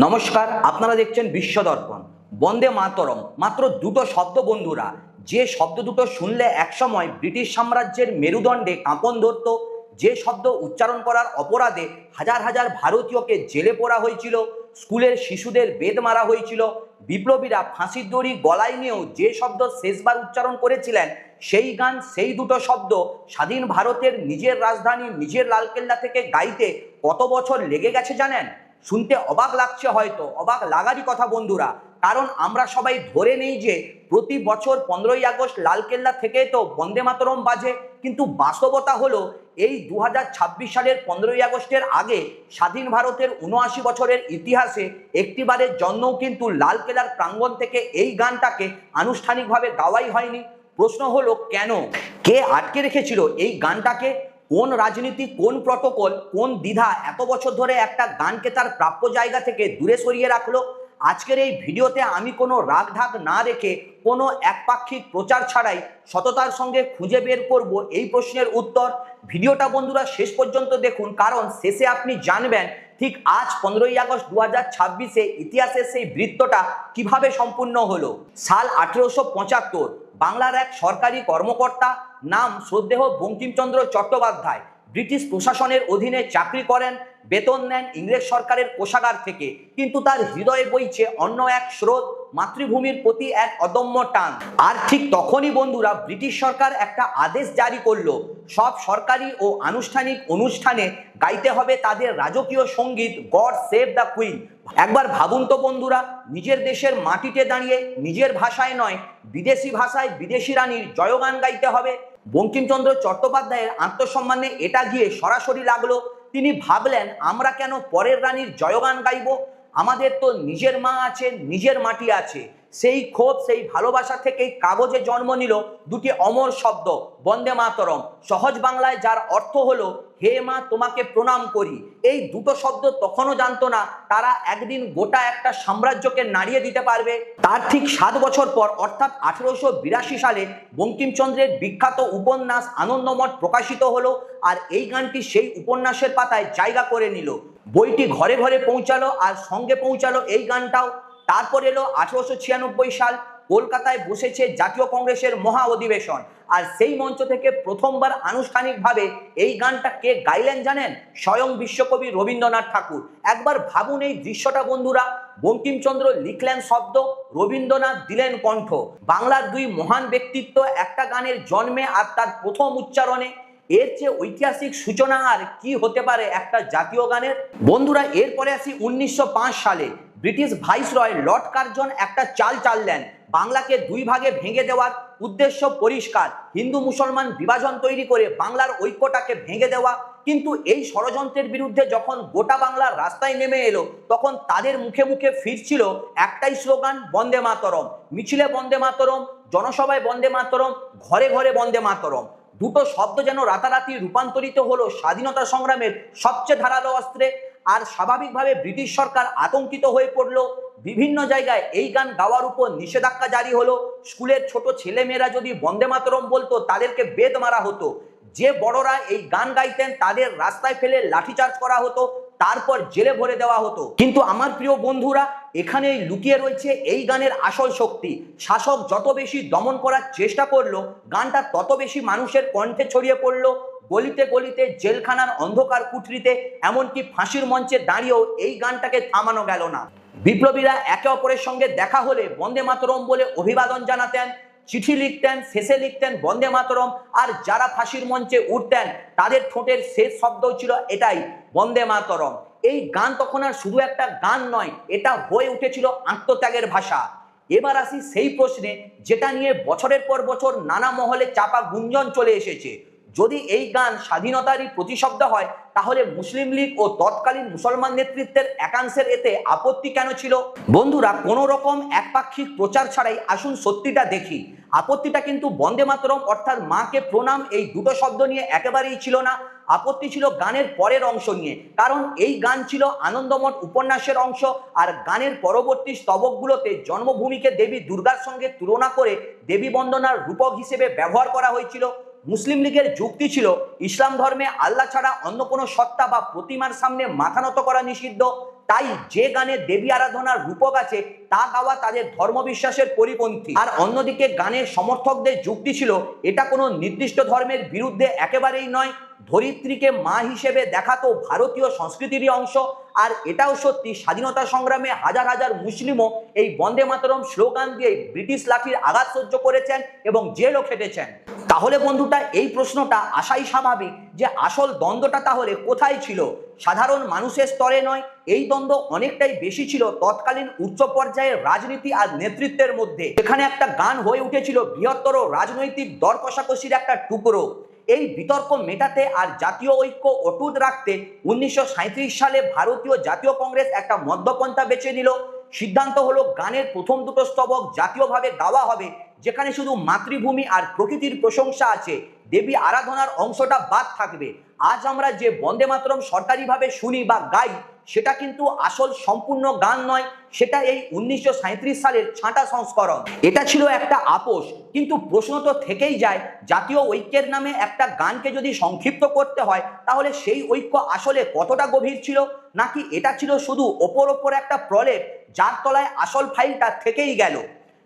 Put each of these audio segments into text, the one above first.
নমস্কার, আপনারা দেখছেন বিশ্ব দর্পণ। বন্দে মাতরম মাত্র দুটো শব্দ বন্ধুরা, যে শব্দ দুটো শুনলে একসময় ব্রিটিশ সাম্রাজ্যের মেরুদণ্ডে কাঁপন ধরত, যে শব্দ উচ্চারণ করার অপরাধে হাজার হাজার ভারতীয়কে জেলে পোড়া হয়েছিল, স্কুলের শিশুদের বেদ মারা হয়েছিল, বিপ্লবীরা ফাঁসির দড়ি গলায় নিয়েও যে শব্দ শেষবার উচ্চারণ করেছিলেন, সেই গান, সেই দুটো শব্দ স্বাধীন ভারতের নিজের রাজধানী, নিজের লালকেল্লা থেকে গাইতে কত বছর লেগে গেছে জানেন? শুনতে অবাক লাগছে, হয়তো অবাক লাগারই কথা বন্ধুরা, কারণ আমরা সবাই ধরে নেই যে প্রতি বছর 15ই আগস্ট লালকেল্লা থেকে তো বন্দে মাতরম বাজে, কিন্তু বাস্তবতা হলো এই 2026 সালের 15ই আগস্টের আগে স্বাধীন ভারতের 79 বছরের ইতিহাসে একটিবারের জন্যও কিন্তু লালকেল্লার প্রাঙ্গণ থেকে এই গানটাকে আনুষ্ঠানিকভাবে গাওয়াই হয়নি। প্রশ্ন হলো কেন? কে আটকে রেখেছিল এই গানটাকে? কোন রাজনীতি, কোন প্রটোকল, কোন দ্বিধা এত বছর ধরে একটা গানকে তার প্রাপ্য জায়গা থেকে দূরে সরিয়ে রাখলো? আজকের এই ভিডিওতে আমি কোনো রাগ ঢাক না রেখে, কোনো একপাক্ষিক প্রচার ছাড়াই সততার সঙ্গে খুঁজে বের করব এই প্রশ্নের উত্তর। ভিডিওটা বন্ধুরা শেষ পর্যন্ত দেখুন, কারণ শেষে আপনি জানবেন ঠিক আজ 15ই আগস্ট 2026-এ ইতিহাসের সেই বৃত্তটা কিভাবে সম্পূর্ণ হলো। সাল 1875, বাংলার এক সরকারি কর্মকর্তা, নাম শ্রদ্ধেয় বঙ্কিমচন্দ্র চট্টোপাধ্যায়, ব্রিটিশ প্রশাসনের অধীনে চাকরি করেন, বেতন নেন ইংরেজ সরকারের কোষাগার থেকে, কিন্তু তার হৃদয়ে বইছে অন্য এক স্রোত, মাতৃভূমির প্রতি এক অদম্য টান। আর ঠিক তখনই বন্ধুরা ব্রিটিশ সরকার একটা আদেশ জারি করলো, সব সরকারি ও আনুষ্ঠানিক অনুষ্ঠানে গাইতে হবে তাদের রাজকীয় সঙ্গীত গড সেভ দ্য কুইন। একবার ভাবুন তো বন্ধুরা, নিজের দেশের মাটিতে দাঁড়িয়ে নিজের ভাষায় নয়, বিদেশি ভাষায় বিদেশি রানীর জয়গান গাইতে হবে। বঙ্কিমচন্দ্র চট্টোপাধ্যায়ের আত্মসম্মানে এটা গিয়ে সরাসরি লাগলো। তিনি ভাবলেন, আমরা কেন পরের রানীর জয়গান গাইব? আমাদের তো নিজের মা আছে, নিজের মাটি আছে। সেই ক্ষোভ, সেই ভালোবাসা থেকেই কাগজে জন্ম নিল দুটি অমর শব্দ, বন্দে মাতরম, সহজ বাংলায় যার অর্থ হলো হে মা তোমাকে প্রণাম করি। এই দুটো শব্দ তখনও জানতো না তারা একদিন গোটা একটা সাম্রাজ্যকে নাড়িয়ে দিতে পারবে। তার ঠিক 7 বছর পর, অর্থাৎ 1882 সালে বঙ্কিমচন্দ্রের বিখ্যাত উপন্যাস আনন্দমঠ প্রকাশিত হলো, আর এই গানটি সেই উপন্যাসের পাতায় জায়গা করে নিল। বইটি ঘরে ঘরে পৌঁছালো, আর সঙ্গে পৌঁছালো এই গানটাও। তারপর এলো 1896 সাল, কলকাতায় বসেছে জাতীয় কংগ্রেসের মহা অধিবেশন, আর সেই মঞ্চ থেকে প্রথমবার আনুষ্ঠানিকভাবে এই গানটা কে গাইলেন জানেন? স্বয়ং বিশ্বকবি রবীন্দ্রনাথ ঠাকুর। একবার ভাবুন এই দৃশ্যটা বন্ধুরা, বঙ্কিমচন্দ্র লিখলেন শব্দ, রবীন্দ্রনাথ দিলেন কণ্ঠ। বাংলার দুই মহান ব্যক্তিত্ব একটা গানের জন্মে আর তার প্রথম উচ্চারণে। এর চেয়ে ঐতিহাসিক সূচনা আর কি হতে পারে একটা জাতীয় গানের? বন্ধুরা, এরপরে আসি 1905 সালে। ব্রিটিশ ভাইসরয় লর্ড কার্জন একটা চাল চাললেন, বাংলাকে দুই ভাগে ভেঙে দেওয়ার। উদ্দেশ্য পরিষ্কার, হিন্দু মুসলমান বিভাজন তৈরি করে বাংলার ঐক্যটাকে ভেঙে দেওয়া। কিন্তু এই ষড়যন্ত্রের বিরুদ্ধে যখন গোটা বাংলার রাস্তায় নেমে এলো, তখন তাদের মুখে মুখে ফিরছিল একটাই স্লোগান, বন্দে মাতরম। মিছিলে বন্দে মাতরম, জনসভায় বন্দে মাতরম, ঘরে ঘরে বন্দে মাতরম। দুটো শব্দ যেন রাতারাতি রূপান্তরিত হলো স্বাধীনতা সংগ্রামের সবচেয়ে ধারালো অস্ত্রে। আর স্বাভাবিকভাবে ব্রিটিশ সরকার আতঙ্কিত হয়ে পড়লো। বিভিন্ন জায়গায় এই গান গাওয়ার উপর নিষেধাজ্ঞা জারি হলো। স্কুলের ছোট ছেলেমেয়েরা যদি বন্দে মাতরম বলতো, তাদেরকে বেদ মারা হতো। যে বড়রা এই গান গাইতেন তাদের রাস্তায় ফেলে লাঠিচার্জ করা হতো, তারপর জেলে ভরে দেওয়া হতো। কিন্তু আমার প্রিয় বন্ধুরা, এখানেই লুকিয়ে রয়েছে এই গানের আসল শক্তি। শাসক যত বেশি দমন করার চেষ্টা করলো, গানটা তত বেশি মানুষের কণ্ঠে ছড়িয়ে পড়লো। গলিতে গলিতে, জেলখানার অন্ধকার কুঠরিতে, এমনকি ফাঁসির মঞ্চে দাঁড়িয়েও এই গানটাকে থামানো গেল না। বিপ্লবীরা একে অপরের সঙ্গে দেখা হলে বন্দে মাতরম বলে অভিবাদন জানাতেন, চিঠি লিখতেন, শেষে লিখতেন বন্দে মাতরম। আর যারা ফাঁসির মঞ্চে উঠতেন, তাদের ঠোঁটের শেষ শব্দ ছিল এটাই, বন্দে মাতরম। এই গান তখন আর শুধু একটা গান নয়, এটা হয়ে উঠেছিল আত্মত্যাগের ভাষা। এবার আসি সেই প্রশ্নে, যেটা নিয়ে বছরের পর বছর নানা মহলে চাপা গুঞ্জন চলে এসেছে। যদি এই গান স্বাধীনতারই প্রতিশব্দ হয়, তাহলে মুসলিম লীগ ও তৎকালীন মুসলমান নেতৃত্বের একাংশের এতে আপত্তি কেন ছিল? বন্ধুরা, কোনো রকম একপাক্ষিক প্রচার ছাড়াই আসুন সত্যিটা দেখি। আপত্তিটা কিন্তু বন্দে মাতরম অর্থাৎ মাকে প্রণাম এই দুটো শব্দ নিয়ে একেবারেই ছিল না। আপত্তি ছিল গানের পরের অংশ নিয়ে, কারণ এই গান ছিল আনন্দমঠ উপন্যাসের অংশ, আর গানের পরবর্তী স্তবকগুলোতে জন্মভূমিকে দেবী দুর্গার সঙ্গে তুলনা করে দেবী বন্দনার রূপক হিসেবে ব্যবহার করা হয়েছিল। মুসলিম লীগের যুক্তি ছিল, ইসলাম ধর্মে আল্লাহ ছাড়া অন্য কোনো সত্তা বা প্রতিমার সামনে মাথা নত করা নিষিদ্ধ। তাই যে গানে দেবী আরাধনার রূপক আছে তা গাওয়া তাদের ধর্মবিশ্বাসের পরিপন্থী। আর অন্যদিকে গানের সমর্থকদের যুক্তি ছিল এটা কোনো নির্দিষ্ট ধর্মের বিরুদ্ধে একেবারেই নয়, ধরিত্রীকে মা হিসেবে দেখাতো ভারতীয় সংস্কৃতিরই অংশ। আর এটাও সত্যি, স্বাধীনতা সংগ্রামে হাজার হাজার মুসলিমও এই বন্দে মাতরম স্লোগান দিয়ে ব্রিটিশ লাঠির আঘাত সহ্য করেছেন এবং জেলও খেটেছেন। তাহলে বন্ধুটা এই প্রশ্নটা আসাই স্বাভাবিক যে আসল দ্বন্দ্বটা তাহলে কোথায় ছিল? সাধারণ মানুষের স্তরে নয়, এই দ্বন্দ্ব অনেকটাই বেশি ছিল তৎকালীন উচ্চ পর্যায়ের রাজনীতি আর নেতৃত্বের মধ্যে। এখানে একটা গান হয়ে উঠেছিল বৃহত্তর রাজনৈতিক দর কষাকষির একটা টুকরো। এই বিতর্ক মেটাতে আর জাতীয় ঐক্য অটুট রাখতে 1937 সালে ভারতীয় জাতীয় কংগ্রেস একটা মধ্যপন্থা বেছে নিল। সিদ্ধান্ত হলো গানের প্রথম দুটো স্তবক জাতীয়ভাবে গাওয়া হবে, যেখানে শুধু মাতৃভূমি আর প্রকৃতির প্রশংসা আছে, দেবী আরাধনার অংশটা বাদ থাকবে। আজ আমরা যে বন্দে মাতরম সরকারিভাবে শুনি বা গাই সেটা কিন্তু আসল সম্পূর্ণ গান নয়, সেটা এই 1937 সালের ছাঁটা সংস্করণ। এটা ছিল একটা আপোষ, কিন্তু প্রশ্ন তো থেকেই যায়, জাতীয় ঐক্যের নামে একটা গানকে যদি সংক্ষিপ্ত করতে হয় তাহলে সেই ঐক্য আসলে কতটা গভীর ছিল, নাকি এটা ছিল শুধু ওপর একটা প্রলেপ যার তলায় আসল ফাইলটা থেকেই গেল।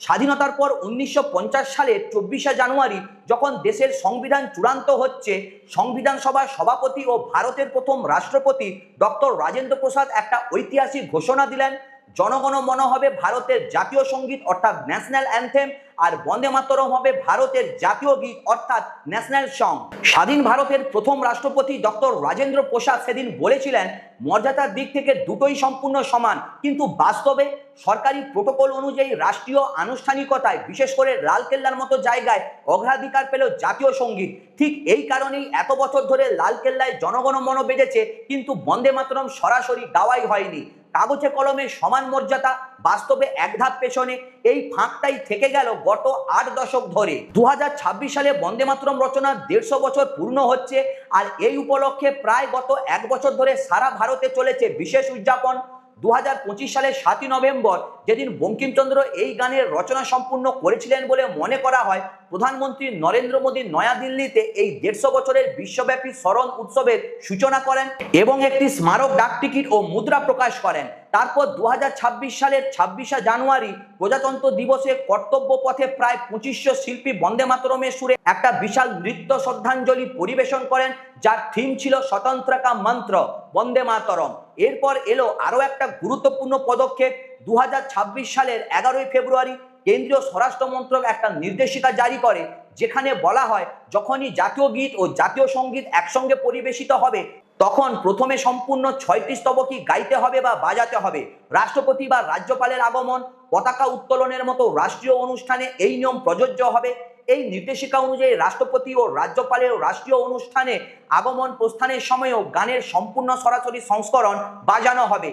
স্বাধীনতার পর 1950 সালের 24শে জানুয়ারি যখন দেশের সংবিধান চূড়ান্ত হচ্ছে, সংবিধান সভার সভাপতি ও ভারতের প্রথম রাষ্ট্রপতি ডক্টর রাজেন্দ্র প্রসাদ একটা ঐতিহাসিক ঘোষণা দিলেন, জনগণ মন হবে ভারতের জাতীয় সঙ্গীত অর্থাৎ ন্যাশনাল অ্যান্থেম, আর বন্দে মাতরম হবে ভারতের জাতীয় গীত অর্থাৎ ন্যাশনাল সং। স্বাধীন ভারতের প্রথম রাষ্ট্রপতি ডক্টর রাজেন্দ্র প্রসাদ সেদিন বলেছিলেন, মর্যাদার দিক থেকে দুটোই সম্পূর্ণ সমান, কিন্তু বাস্তবে সরকারি প্রোটোকল অনুযায়ী রাষ্ট্রীয় আনুষ্ঠানিকতায় বিশেষ করে লালকেল্লার মতো জায়গায় অগ্রাধিকার পেল জাতীয় সঙ্গীত। ঠিক এই কারণেই এত বছর ধরে লালকেল্লায় জনগণ মন বেজেছে, কিন্তু বন্দে মাতরম সরাসরি গাওয়াই হয়নি। কাগজে কলমে সমান মর্যাদা, বাস্তবে এক ধাপ পেছনে। এই ফাঁকটাই থেকে গেল গত 8 দশক ধরে। 2026 সালে বন্দে মাতরম রচনার 150 বছর পূর্ণ হচ্ছে, আর এই উপলক্ষে প্রায় গত 1 বছর ধরে সারা ভারতে চলেছে বিশেষ উদযাপন। 2025 সালের 7ই নভেম্বর, যেদিন বঙ্কিমচন্দ্র এই গানের রচনা সম্পূর্ণ করেছিলেন বলে মনে করা হয়, প্রধানমন্ত্রী নরেন্দ্র মোদী নয়াদিল্লিতে এই 150 বছরের বিশ্বব্যাপী স্মরণ উৎসবের সূচনা করেন এবং একটি স্মারক ডাকটিকিট ও মুদ্রা প্রকাশ করেন। তারপর 2026 সালের 26শে জানুয়ারি প্রজাতন্ত্র দিবসে কর্তব্য পথে প্রায় 2500 শিল্পী বন্দে মাতরমের সুরে একটা বিশাল নৃত্য শ্রদ্ধাঞ্জলি পরিবেশন করেন, যার থিম ছিল স্বতন্ত্রতা মন্ত্র বন্দে মাতরম। এরপর এলো আরো একটা গুরুত্বপূর্ণ পদক্ষেপ। 2026 সালের 11ই ফেব্রুয়ারি কেন্দ্রীয় স্বরাষ্ট্র মন্ত্রক একটা নির্দেশিকা জারি করে, যেখানে বলা হয় যখনই জাতীয় গীত ও জাতীয় সঙ্গীত একসঙ্গে পরিবেশিত হবে তখন প্রথমে সম্পূর্ণ 6টি স্তবকই গাইতে হবে বা বাজাতে হবে। রাষ্ট্রপতি বা রাজ্যপালের আগমন, পতাকা উত্তোলনের মতো রাষ্ট্রীয় অনুষ্ঠানে এই নিয়ম প্রযোজ্য হবে। এই নির্দেশিকা অনুযায়ী রাষ্ট্রপতি ও রাজ্যপালের রাষ্ট্রীয় অনুষ্ঠানে আগমন প্রস্থানের সময়ও গানের সম্পূর্ণ সরাসরি সংস্করণ বাজানো হবে।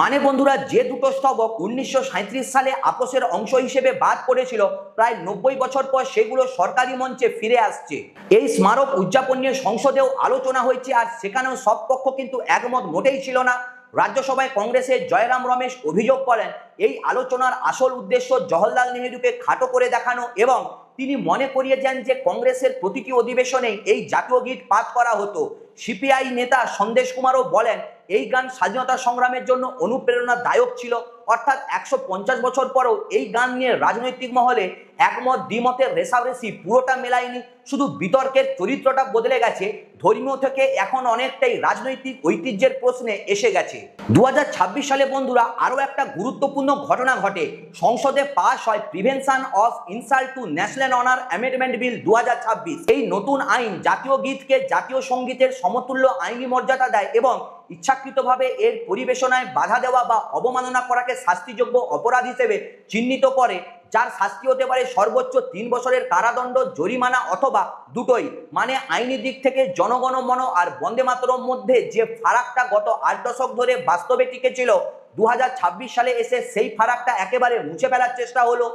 মানে বন্ধুরা, যে দুটো স্তবক 1937 সালে আপোষের অংশ হিসেবে বাদ পড়েছিল, প্রায় 90 বছর পর সেগুলো সরকারি মঞ্চে ফিরে আসছে। এই স্মারক উদযাপন নিয়ে সংসদেও আলোচনা হয়েছে, আর সেখানেও সব পক্ষ কিন্তু একমত মোটেই ছিল না। রাজ্যসভায় কংগ্রেসের জয়রাম রমেশ অভিযোগ করেন, এই আলোচনার আসল উদ্দেশ্য জওহরলাল নেহরুকে খাটো করে দেখানো, এবং তিনি মনে করিয়ে দেন যে কংগ্রেসের প্রতিটি অধিবেশনেই এই জাতীয় গীত পাঠ করা হতো। সিপিআই নেতা সন্দেশ কুমারও বলেন, এই গান স্বাধীনতা সংগ্রামের জন্য অনুপ্রেরণাদায়ক ছিল। অর্থাৎ 150 বছর পরেও এই গান নিয়ে রাজনৈতিক মহলে একমত দ্বিমতের রেষারেষি পুরোটা মেলায়নি, শুধু বিতর্কের চরিত্রটা বদলে গেছে। ধর্মীয় থেকে এখন অনেকটাই রাজনৈতিক ঐতিহ্যের প্রশ্নে এসে গেছে। 2026 সালে বন্ধুরা আরো একটা গুরুত্বপূর্ণ ঘটনা ঘটে। সংসদে পাশ হয় prevention of insult to national honour amendment bill 2026। এই নতুন আইন জাতীয় গীতকে জাতীয় সঙ্গীতের সমতুল্য আইনি মর্যাদা দেয় এবং ইচ্ছাকৃতভাবে এর পরিবেশনায় বাধা দেওয়া বা অবমাননা করাকে শাস্তিযোগ্য অপরাধ হিসেবে চিহ্নিত করে, যার শাস্তি হতে পারে সর্বোচ্চ 3 বছরের কারাদণ্ড, জরিমানা অথবা দুটোই। মানে আইনি দিক থেকে জনগণ মন আর বন্দে মাতরম মধ্যে যে ফারাকটা গত 8 দশক ধরে বাস্তবে টিকেছিল, 2026 সালে এসে সেই ফারাকটা একেবারে মুছে ফেলার চেষ্টা হলো।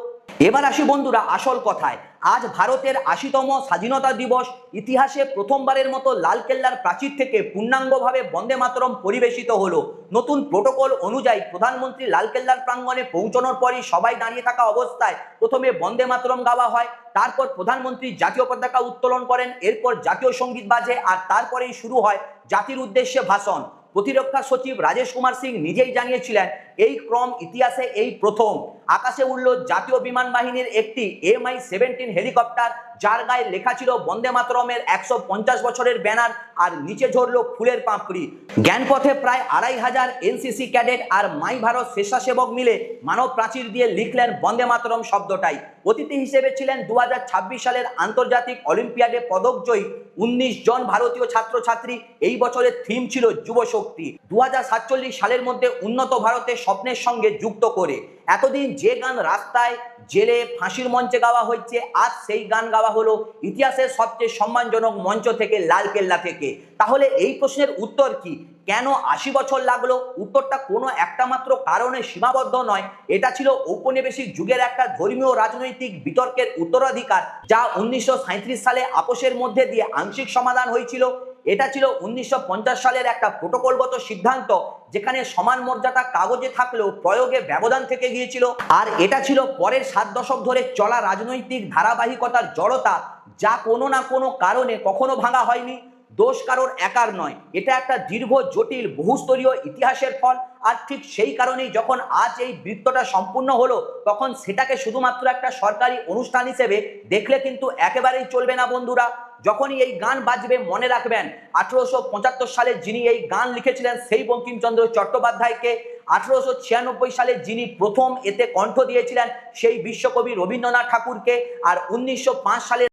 এবার আসি বন্ধুরা আসল কথায়। আজ ভারতের 80তম স্বাধীনতা দিবস। ইতিহাসে প্রথমবারের মতো লালকেল্লার প্রাচীর থেকে পূর্ণাঙ্গভাবে বন্দে মাতরম পরিবেশিত হলো। নতুন প্রোটোকল অনুযায়ী প্রধানমন্ত্রী লালকেল্লার প্রাঙ্গণে পৌঁছানোর পরই সবাই দাঁড়িয়ে থাকা অবস্থায় প্রথমে বন্দে মাতরম গাওয়া হয়। তারপর প্রধানমন্ত্রী জাতীয় পতাকা উত্তোলন করেন, এরপর জাতীয় সঙ্গীত বাজে, আর তারপরেই শুরু হয় জাতির উদ্দেশ্যে ভাষণ। প্রতিরক্ষা সচিব রাজেশ কুমার সিং নিজেই জানিয়েছিলেন এই ক্রম ইতিহাসে এই প্রথম। আকাশে উড়ল জাতীয় বিমান বাহিনীর একটি MI-17 হেলিকপ্টার, যার গায়ে লেখা ছিল বন্দে মাতরমের 150 বছরের ব্যানার, আর নিচে ঝরল ফুলের পাপড়ি। জ্ঞানপথে প্রায় 2500 NCC ক্যাডেট আর মাই ভারত স্বেচ্ছাসেবক মিলে মানব প্রাচীর দিয়ে লিখলেন বন্দে মাতরম শব্দটাই। অতিথি হিসেবে ছিলেন 2026 সালের আন্তর্জাতিক অলিম্পিয়াডে পদকজয়ী 19 জন ভারতীয় ছাত্রছাত্রী। এই বছরের থিম ছিল যুব শক্তি, 2047 সালের মধ্যে উন্নত ভারতের স্বপ্নের সঙ্গে যুক্ত করে। এতদিন যে গান রাস্তায়, জেলে, ফাঁসির মঞ্চে গাওয়া হয়েছে, আজ সেই গান গাওয়া হলো ইতিহাসের সবচেয়ে সম্মানজনক মঞ্চ থেকে, লালকেল্লা থেকে। তাহলে এই প্রশ্নের উত্তর কি? কেন 80 বছর লাগলো? উত্তরটা কোনো একটা মাত্র কারণে সীমাবদ্ধ নয়। এটা ছিল ঔপনিবেশিক যুগের একটা ধর্মীয় রাজনৈতিক বিতর্কের উত্তরাধিকার, যা 1937 সালে আপোষের মধ্যে দিয়ে আংশিক সমাধান হয়েছিল। এটা ছিল 1950 সালের একটা প্রোটোকলগত সিদ্ধান্ত, যেখানে সমান মর্যাদা কাগজে থাকলেও প্রয়োগে ব্যবধান থেকে গিয়েছিল। আর এটা ছিল পরের 7 দশক ধরে চলা রাজনৈতিক ধারাবাহিকতার জড়তা, যা কোনো না কোনো কারণে কখনো ভাঙা হয়নি। দোষ কারোর একার নয়, এটা একটা দীর্ঘ, জটিল, বহুস্তরীয় ইতিহাসের ফল। আর ঠিক সেই কারণেই যখন আজ এই বৃত্তটা সম্পূর্ণ হলো, তখন সেটাকে শুধুমাত্র একটা সরকারি অনুষ্ঠান হিসেবে দেখলে কিন্তু একেবারেই চলবে না বন্ধুরা। যখনই এই গান বাজবে মনে রাখবেন 1875 সালে যিনি এই গান লিখেছিলেন সেই বঙ্কিমচন্দ্র চট্টোপাধ্যায়কে, 1896 সালে যিনি প্রথম এতে কণ্ঠ দিয়েছিলেন সেই বিশ্বকবি রবীন্দ্রনাথ ঠাকুরকে, আর 1905 সালে